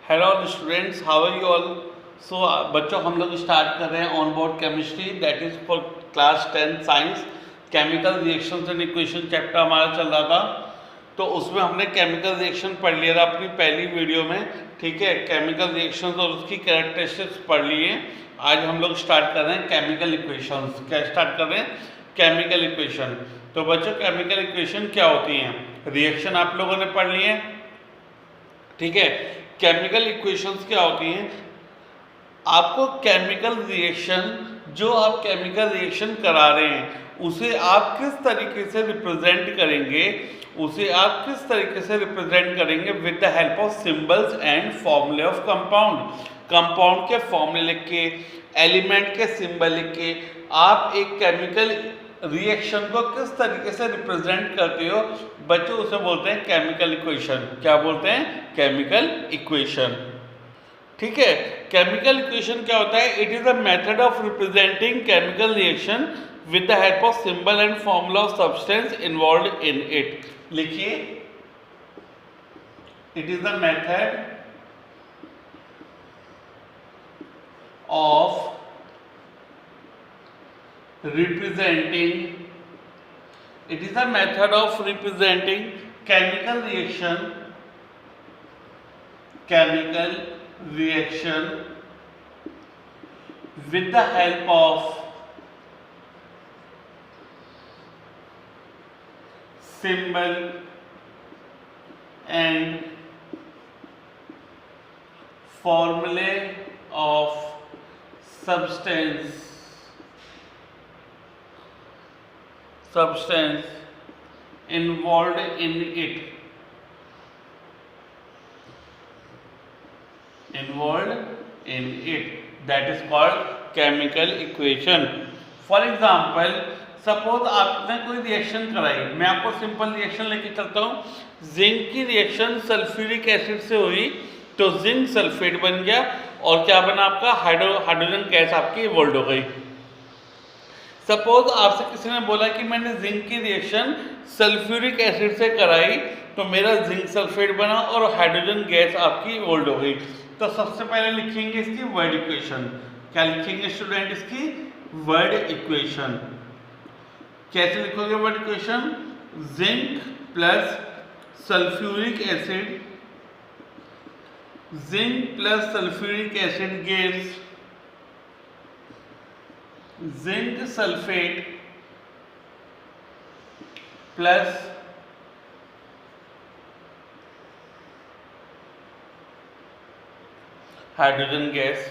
Hello students, how are you all. So बच्चों, हम लोग स्टार्ट कर रहे हैं on board chemistry, that is for class 10 science. Chemical reactions and equation chapter हमारा चल रहा था, तो उसमें हमने केमिकल रिएक्शन पढ़ लिया था अपनी पहली वीडियो में। ठीक है, केमिकल रिएक्शंस और उसकी कैरेक्टरिस्टिक्स पढ़ लिए। आज हम लोग स्टार्ट कर रहे हैं केमिकल इक्वेशंस। क्या स्टार्ट कर रहे हैं? Chemical equation. तो बच्चों, केमिकल इक्वेशन क्या होती हैं? रिएक्शन आप लोगों ने पढ़ लिए। ठीक है, केमिकल इक्वेशंस क्या होती हैं? आपको केमिकल रिएक्शन, जो आप केमिकल रिएक्शन करा रहे हैं उसे आप किस तरीके से रिप्रेजेंट करेंगे, with the help of symbols and फॉर्मूले ऑफ कंपाउंड। कंपाउंड के फॉर्मूले लिख के, एलिमेंट के सिंबल लिख के आप एक केमिकल रिएक्शन को किस तरीके से रिप्रेजेंट करते हो बच्चों, उसे बोलते हैं केमिकल इक्वेशन। क्या बोलते हैं? Chemical equation. ठीक है, केमिकल इक्वेशन क्या होता है? It is a method of representing chemical reaction with the help of symbol and formula of substance involved in it. लिखिए, it is a method of representing chemical reaction with the help of symbol and formulae of substance involved in it, that is called chemical equation. For example, suppose आपने कोई reaction कराई, मैं आपको simple reaction लेके चलता हूँ। Zinc की reaction sulphuric acid से हुई तो जिंक सल्फेट बन गया, और क्या बना आपका? हाइड्रोजन गैस आपकी इवॉल्व हो गई। सपोज आपसे किसी ने बोला कि मैंने जिंक की रिएक्शन सल्फ्यूरिक एसिड से कराई तो मेरा जिंक सल्फेट बना और हाइड्रोजन गैस आपकी इवॉल्व हो गई। तो सबसे पहले लिखेंगे इसकी वर्ड इक्वेशन। क्या लिखेंगे स्टूडेंट? इसकी वर्ड इक्वेशन। कैसे लिखोगे word equation? Zinc plus sulphuric acid, gives zinc sulphate plus hydrogen gas.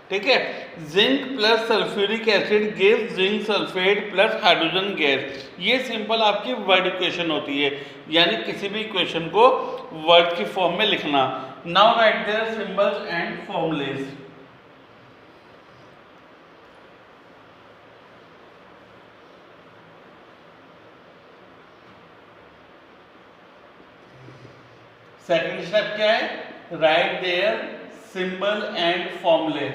ठीक है, zinc plus sulphuric acid gives zinc sulphate plus hydrogen gas. ये सिंपल आपकी वर्ड इक्वेशन होती है, यानी किसी भी इक्वेशन को वर्ड की फॉर्म में लिखना। Now write their symbols and formulas. Second step क्या है? Write their symbol and formulae.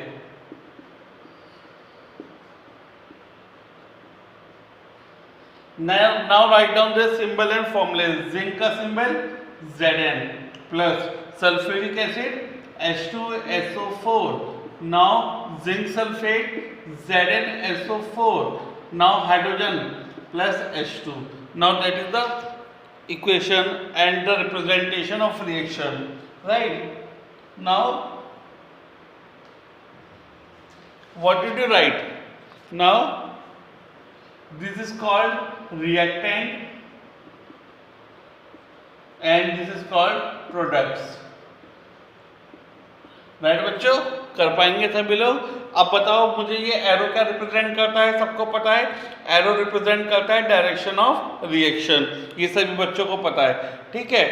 Now write down the symbol and formulae. Zinc का symbol Zn plus sulphuric acid H2SO4। Now zinc sulphate ZnSO4। Now hydrogen plus H2। Now that is the equation and the representation of reaction. Right? Now, what did you write? Now, this is called reactant and this is called products. Right बच्चों, कर पाएंगे सभी लोग? अब बताओ मुझे, ये arrow क्या रिप्रेजेंट करता है? सबको पता है, एरो रिप्रेजेंट करता है डायरेक्शन ऑफ रिएक्शन। ये सभी बच्चों को पता है। ठीक है,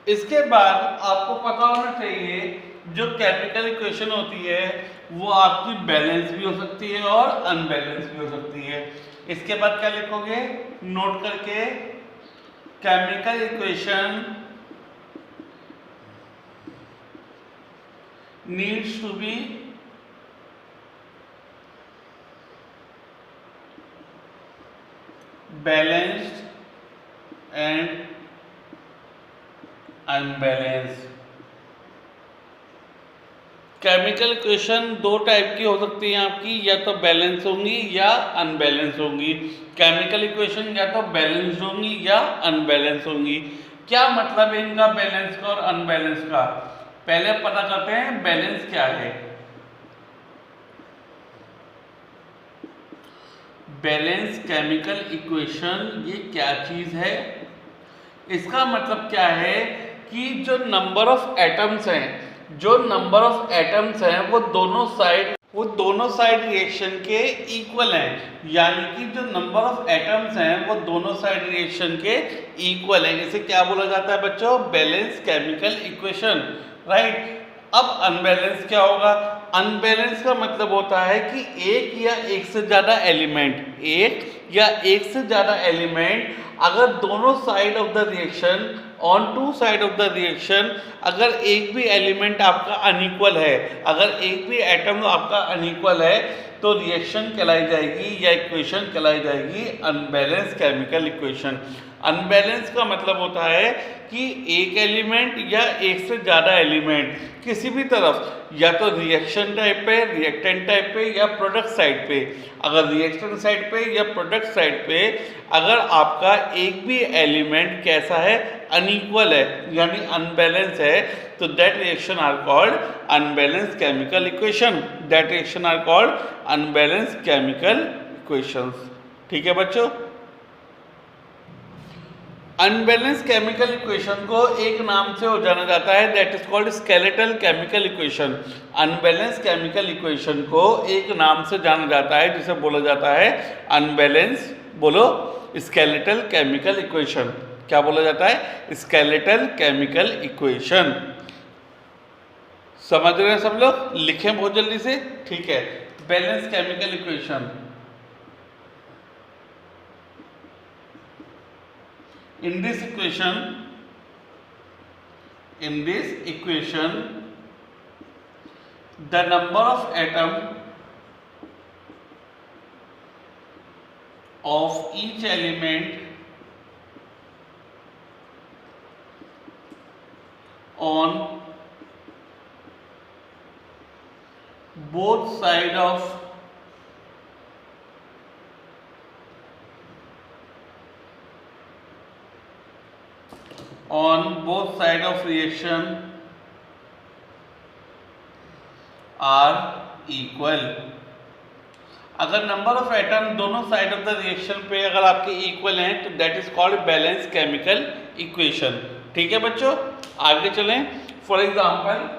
इसके बाद आपको पता होना चाहिए जो केमिकल इक्वेशन होती है वो आपकी बैलेंस भी हो सकती है और अनबैलेंस भी हो सकती है। इसके बाद क्या लिखोगे? नोट करके, chemical equation needs to be balanced and unbalanced. Chemical equation दो टाइप की हो सकती है आपकी, या तो बैलेंस होंगी या अनबैलेंस होंगी। केमिकल इक्वेशन या तो बैलेंस होंगी या अनबैलेंस होंगी। क्या मतलब है इनका, बैलेंस का और अनबैलेंस का? पहले पता करते हैं बैलेंस क्या है। बैलेंस केमिकल इक्वेशन ये क्या चीज है? इसका मतलब क्या है कि जो नंबर ऑफ एटम्स हैं, वो दोनों साइड रिएक्शन के इक्वल हैं। यानी कि जो नंबर ऑफ एटम्स हैं वो दोनों साइड रिएक्शन के इक्वल हैं। इसे क्या बोला जाता है बच्चों? Balance chemical equation, right. अब अनबैलेंस क्या होगा? अनबैलेंस का मतलब होता है कि एक या एक से ज्यादा एलिमेंट अगर दोनों side of the reaction, on two side of the reaction, अगर एक भी एलिमेंट आपका अनइक्वल है, अगर एक भी एटम आपका अनइक्वल है, तो रिएक्शन कहलाई जाएगी या इक्वेशन कहलाई जाएगी अनबैलेंस केमिकल इक्वेशन। अनबैलेंस का मतलब होता है कि एक एलिमेंट या एक से ज़्यादा एलिमेंट किसी भी तरफ, या तो रिएक्शन टाइप पे, रिएक्टेंट टाइप पे या प्रोडक्ट साइड पे, अगर रिएक्शन साइड पे या प्रोडक्ट साइड पे अगर आपका एक भी एलिमेंट कैसा है, अनइक्वल है यानी अनबैलेंस है, तो that reaction are called unbalance chemical equation. That reaction are called unbalance chemical equations. ठीक है बच्चों। अनबैलेंस केमिकल इक्वेशन को एक नाम से हो जाना जाता है, that is called skeletal chemical equation. Unbalance chemical equation को एक नाम से जाना जाता है जिसे बोला जाता है अनबैलेंस, बोलो, स्केलेटल केमिकल इक्वेशन। क्या बोला जाता है? Skeletal chemical equation. समझ रहे हैं सब लोग? लिखें बहुत जल्दी से, ठीक है। Balance chemical equation, in this equation the number of atom of each element on both side of reaction are equal। अगर नंबर ऑफ एटम दोनों साइड ऑफ द रिएक्शन पे अगर आपके इक्वल हैं तो that is called balance chemical equation. ठीक है बच्चों, आगे चलें। फॉर एग्जाम्पल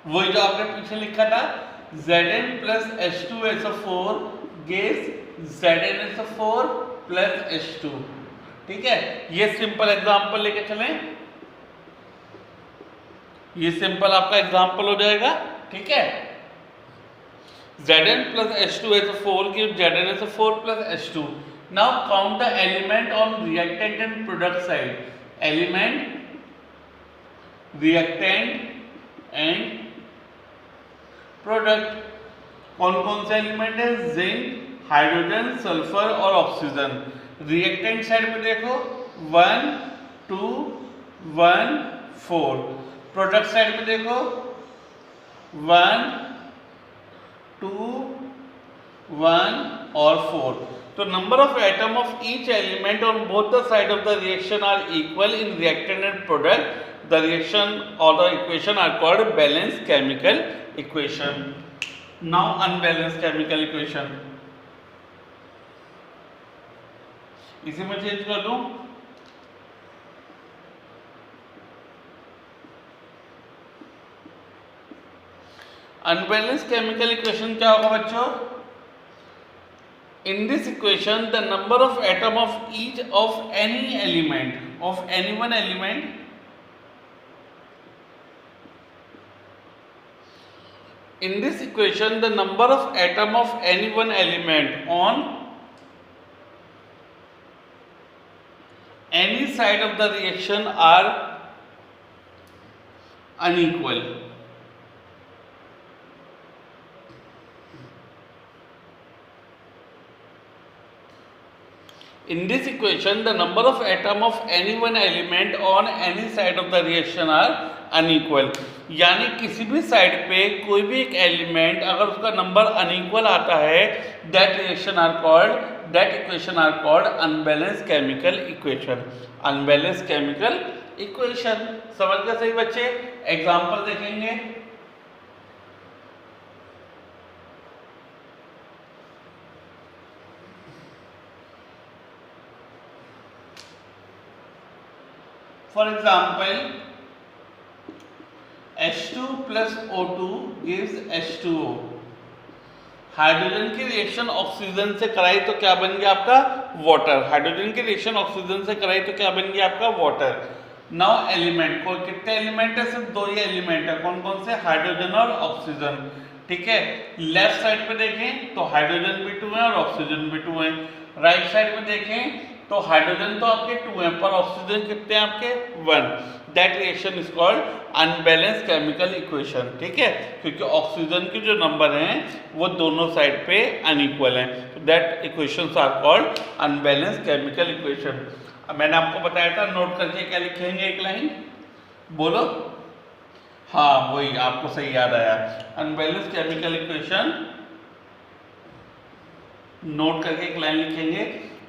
वही जो आपने पीछे लिखा था Zn plus H2SO4 guess ZnSO4 plus H2। ठीक है, ये सिंपल एग्जांपल लेके चलें, ये सिंपल आपका एग्जांपल हो जाएगा। ठीक है, Zn plus H2SO4 gives ZnSO4 plus H2। Now count the element on reactant and product side. Element, reactant and product, कौन कौन से एलिमेंट है? जिंक, हाइड्रोजन, सल्फर और ऑक्सीजन। रिएक्टेंट साइड पे देखो 1 2 1 4। प्रोडक्ट साइड पे देखो 1 2 1 और 4। तो number of atom of each element on both the side of the reaction are equal in reactant and product. The reaction or the equation are called balanced chemical equation. Now unbalanced chemical equation, इसी में change कर दूं। Unbalanced chemical equation क्या होगा बच्चों? In this equation the number of atom of each of any element, of any one element, in this equation the number of atom of any one element on any side of the reaction are unequal। In this equation, the number of atom of any one element on any side of the reaction are unequal. यानी किसी भी side पे कोई भी एक element अगर उसका number unequal आता है, that equation are called unbalance chemical equation. Unbalance chemical equation. समझ गए सही बच्चे? एग्जांपल देखेंगे. For example, H2 plus O2 gives H2O. Hydrogen की रिएक्शन ऑक्सीजन से कराई तो क्या बन गया आपका? वाटर. हाइड्रोजन की रिएक्शन ऑक्सीजन से कराई तो क्या बन गया आपका? वाटर. नाउ एलिमेंट को कितने एलिमेंट है? सिर्फ दो ही एलिमेंट है. कौन कौन से? हाइड्रोजन और ऑक्सीजन. ठीक है. लेफ्ट साइड पे देखें तो हाइड्रोजन भी 2 है और ऑक्सीजन भी 2 है. राइट साइड पे देखें तो हाइड्रोजन तो आपके 2 हैं पर ऑक्सीजन कितने हैं आपके? 1. That reaction is called unbalance chemical equation. ठीक है, क्योंकि ऑक्सीजन के जो नंबर हैं वो दोनों साइड पे अनइक्वल हैं. तो that equations are called unbalance chemical equation. अब मैंने आपको बताया था, नोट करके क्या लिखेंगे? एक लाइन बोलो. हाँ, वही आपको सही याद आया. अनबैलेंस केमिकल इक्वेशन नोट करके एक लाइन लिखेंगे.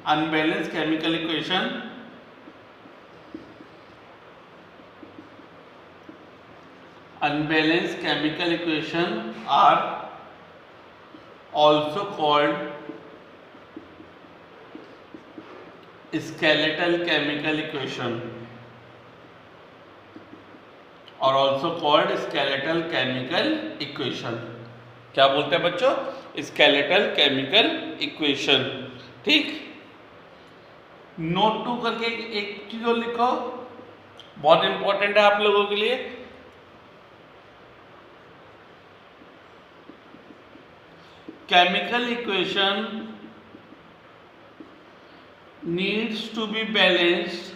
Unbalanced chemical equation are also called skeletal chemical equation क्या बोलते हैं बच्चों? Skeletal chemical equation. ठीक. नोट 2 करके एक चीज और लिखो, बहुत इंपॉर्टेंट है आप लोगों के लिए. Chemical equation needs to be balanced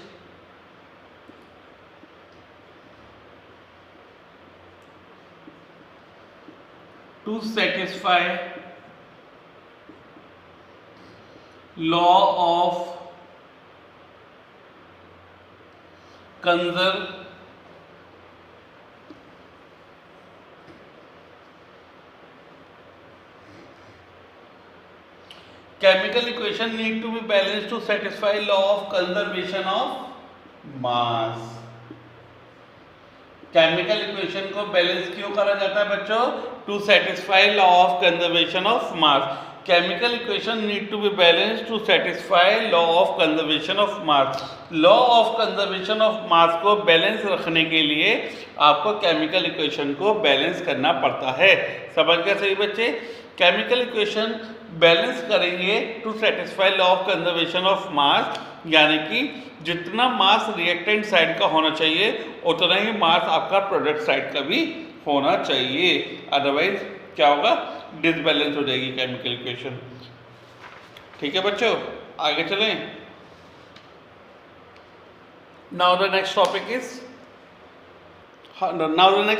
to satisfy law of chemical equation need to be balanced to satisfy law of conservation of mass. Chemical equation को बैलेंस क्यों करा जाता है बच्चों? To satisfy law of conservation of mass. Chemical equation need to be balanced to satisfy law of conservation of mass. Law of conservation of mass को balance रखने के लिए आपको केमिकल इक्वेशन को बैलेंस करना पड़ता है. समझ गए सही बच्चे? केमिकल इक्वेशन बैलेंस करेंगे to satisfy law of conservation of mass, यानी कि जितना मास रिएक्टेंट साइड का होना चाहिए उतना ही मास आपका प्रोडक्ट साइड का भी होना चाहिए. अदरवाइज क्या होगा? डिसबैलेंस हो जाएगी केमिकल इक्वेशन. ठीक है बच्चों, आगे चलें. Now the next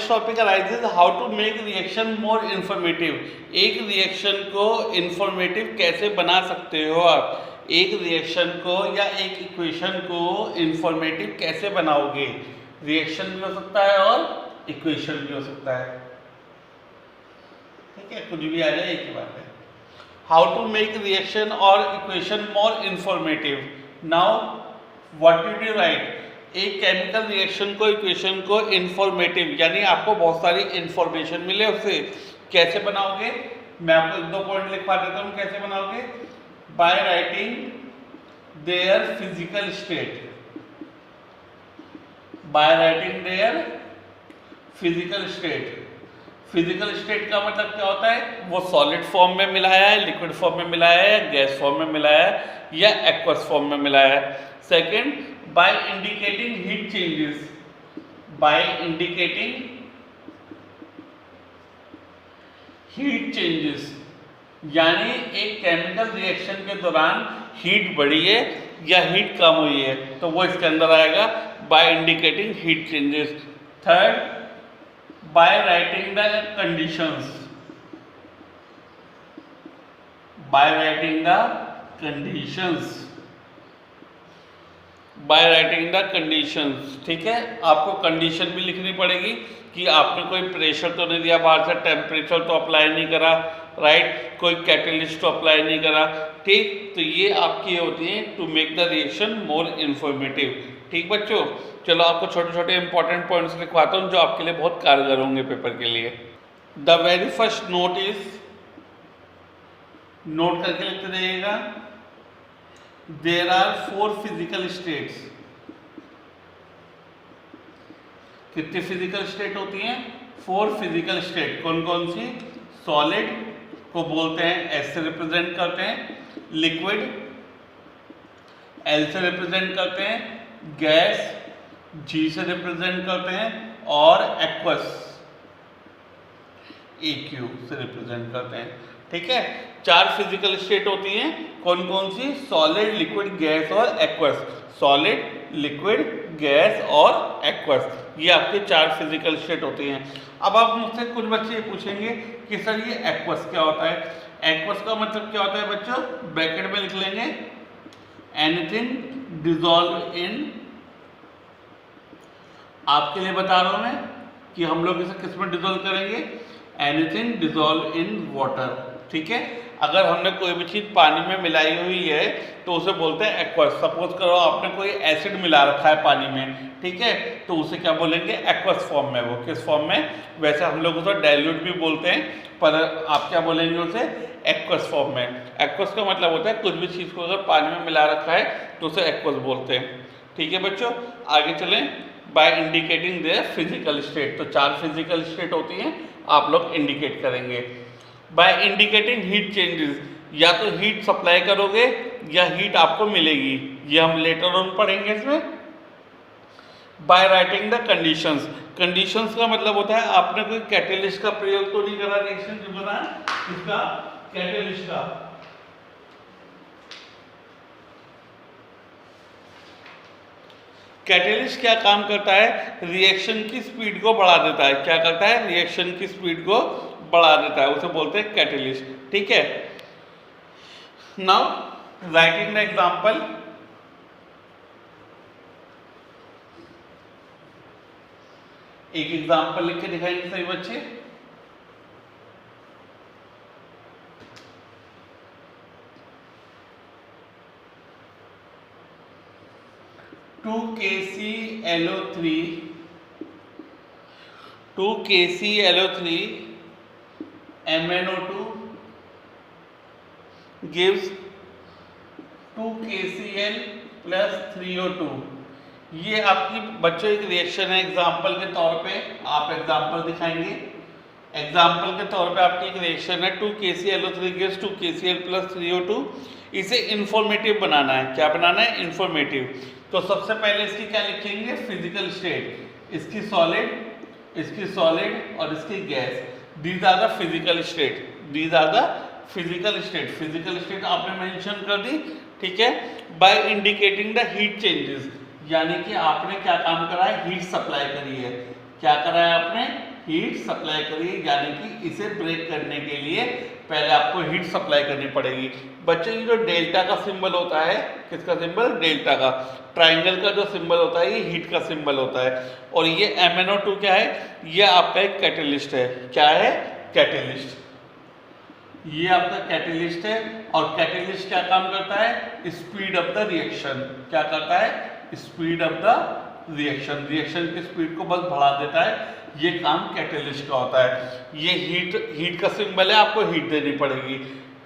topic arises how to make reaction more informative. एक रिएक्शन को इंफॉर्मेटिव कैसे बना सकते हो आप? एक रिएक्शन को या एक इक्वेशन को इंफॉर्मेटिव कैसे बनाओगे? रिएक्शन भी हो सकता है और इक्वेशन भी हो सकता है. ठीक है, कुछ भी आ जाए एक ही बात है. हाउ टू मेक रिएक्शन और equation more informative. Now what did you right? एक केमिकल रिएक्शन को, इक्वेशन को इंफॉर्मेटिव यानी आपको बहुत सारी इंफॉर्मेशन मिले उससे. कैसे बनाओगे? मैं आपको एक दो पॉइंट लिखवा देता हूँ. कैसे बनाओगे? By writing there physical state. By writing there physical state. Physical state का मतलब क्या होता है? वो सॉलिड फॉर्म में मिलाया है, लिक्विड फॉर्म में मिलाया है, गैस फॉर्म में मिलाया है या एक्वस फॉर्म में मिलाया है. Second, by indicating heat changes. By indicating heat changes यानी एक केमिकल रिएक्शन के दौरान हीट बढ़ी है या हीट कम हुई है तो वो इसके अंदर आएगा by indicating heat changes. Third, by writing the conditions. By writing the conditions by writing the conditions. ठीक है, आपको कंडीशन भी लिखनी पड़ेगी कि आपने कोई प्रेशर तो नहीं दिया बाहर से, टेम्परेचर तो अप्लाई नहीं करा, राइट, कोई कैटलिस्ट तो अप्लाई नहीं करा। ठीक, तो ये आपकी होती है to make the reaction more informative. ठीक बच्चों, चलो आपको छोटे छोटे इंपॉर्टेंट पॉइंट्स लिखवाता हूँ जो आपके लिए बहुत कारगर होंगे पेपर के लिए। The very first note is, note करके लिखते जाइएगा, देयर आर 4 फिजिकल स्टेट्स। कितनी फिजिकल स्टेट होती हैं? 4 फिजिकल स्टेट। कौन कौन सी? सॉलिड को बोलते हैं, एस से रिप्रेजेंट करते हैं, लिक्विड एल से रिप्रेजेंट करते हैं, गैस जी से रिप्रेजेंट करते हैं, और एक्वस AQ से रिप्रेजेंट करते हैं। ठीक है, 4 फिजिकल स्टेट होती हैं। कौन कौन सी? सॉलिड, लिक्विड, गैस और एक्वस। सॉलिड, लिक्विड, गैस और एक्वस, ये आपके 4 फिजिकल स्टेट होती हैं। अब आप मुझसे कुछ बच्चे ये पूछेंगे कि सर ये एक्वस क्या होता है? एक्वस का मतलब क्या होता है बच्चों? ब्रैकेट में लिख लेंगे, एनीथिंग डिजॉल्व इन, आपके लिए बता रहा हूं मैं कि हम लोग इसे किस में डिजोल्व करेंगे? Anything dissolve in water. ठीक है, अगर हमने कोई भी चीज़ पानी में मिलाई हुई है तो उसे बोलते हैं एक्वस। सपोज करो आपने कोई एसिड मिला रखा है पानी में, ठीक है, तो उसे क्या बोलेंगे? एक्वस फॉर्म में। वो किस फॉर्म में? वैसे हम लोग उसे डाइल्यूट भी बोलते हैं, पर आप क्या बोलेंगे उसे? एक्वस फॉर्म में। एक्वस का मतलब होता है कुछ भी चीज़ को अगर पानी में मिला रखा है तो उसे एक्वस बोलते हैं। ठीक है बच्चों, आगे चलें। By indicating their physical state, तो 4 फिजिकल स्टेट होती हैं, आप लोग इंडिकेट करेंगे। बाय इंडिकेटिंग हीट चेंजेस, या तो हीट सप्लाई करोगे या हीट आपको मिलेगी, ये हम लेटर ऑन पढ़ेंगे इसमें। Bye writing the conditions, conditions का मतलब होता है आपने कोई कैटेलिस्ट का प्रयोग तो नहीं करा रिएक्शन जो बना इसका, कैटेलिस्ट का। कैटेलिस्ट क्या काम करता है? रिएक्शन की स्पीड को बढ़ा देता है। क्या करता है? रिएक्शन की स्पीड को बढ़ा देता है, उसे बोलते हैं कैटेलिस्ट। ठीक है, नाउ राइटिंग द एग्जांपल। एक एग्जांपल लिख के दिखाएंगे सभी बच्चे। Two KClO3 MnO2 gives 2 KCl plus 3O2। ये आपकी बच्चों एक रिएक्शन है। एग्जाम्पल के तौर पे आप एग्जाम्पल दिखाएंगे। एग्जाम्पल के तौर पे आपकी एक रिएक्शन है 2 KClO3 gives 2 KCl plus 3O2। इसे इंफॉर्मेटिव बनाना है। क्या बनाना है? इंफॉर्मेटिव। तो सबसे पहले इसकी क्या लिखेंगे? Physical state. इसकी सॉलिड और इसकी gas. These are the physical state, these are the physical state. Physical state आपने मेंशन कर दी। ठीक है, by indicating the heat changes, यानी कि आपने क्या काम करा है? हीट सप्लाई करी है। क्या करा है आपने? हीट सप्लाई करी, यानी कि इसे ब्रेक करने के लिए पहले आपको हीट सप्लाई करनी पड़ेगी। बच्चों ये जो डेल्टा का सिंबल होता है, किसका सिंबल? डेल्टा का। ट्राइंगल का जो सिंबल होता है ये हीट का सिंबल होता है। और ये MnO2 क्या है? ये आपका एक कैटेलिस्ट है। क्या है? कैटेलिस्ट। ये आपका कैटेलिस्ट है। और कैटेलिस्ट क्या काम करता है? Speed of the reaction. क्या करता है? Speed of the reaction. Reaction की स्पीड को बस बढ़ा देता है। ये काम कैटेलिस्ट का होता है। ये हीट का सिंबल है, आपको हीट देनी पड़ेगी।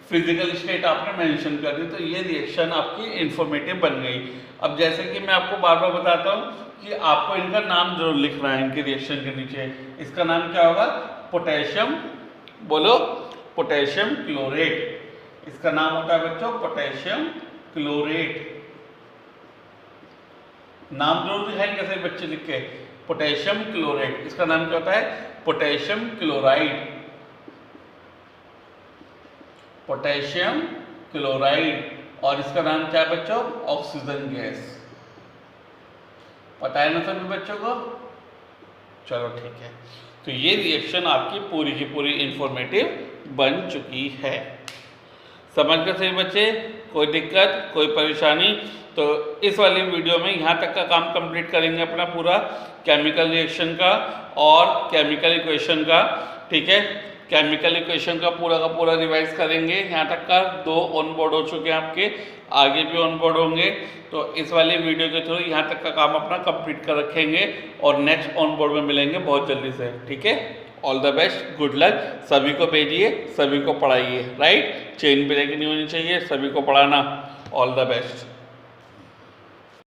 फिजिकल स्टेट आपने मेंशन कर दी, तो ये रिएक्शन आपकी इंफॉर्मेटिव बन गई। अब जैसे कि मैं आपको बार बार बताता हूँ कि आपको इनका नाम जरूर लिखना है इनके रिएक्शन के नीचे। इसका नाम क्या होगा? पोटेशियम, बोलो, पोटेशियम क्लोरेट। इसका नाम होता है बच्चों पोटेशियम क्लोरेट। नाम जरूर दिखाएंगे कैसे बच्चे लिख के, पोटेशियम क्लोरेट। इसका नाम क्या होता है? Potassium chloride. Potassium chloride. और इसका नाम क्या है बच्चों? Oxygen gas. पता है ना सभी बच्चों को? चलो ठीक है, तो ये रिएक्शन आपकी पूरी की पूरी इंफॉर्मेटिव बन चुकी है। समझ गए सभी बच्चे? कोई दिक्कत, कोई परेशानी? तो इस वाली वीडियो में यहाँ तक का काम कंप्लीट करेंगे अपना पूरा केमिकल रिएक्शन का और केमिकल इक्वेशन का, ठीक है। केमिकल इक्वेशन का पूरा रिवाइज करेंगे। यहाँ तक का 2 ऑन बोर्ड हो चुके हैं आपके, आगे भी ऑन बोर्ड होंगे। तो इस वाली वीडियो के थ्रू यहाँ तक का काम अपना कंप्लीट कर रखेंगे और नेक्स्ट ऑन बोर्ड में मिलेंगे बहुत जल्दी से, ठीक है। All the best, good luck. सभी को भेजिए, सभी को पढ़ाइए, राइट। चेन ब्रेक नहीं होनी चाहिए, सभी को पढ़ाना। All the best.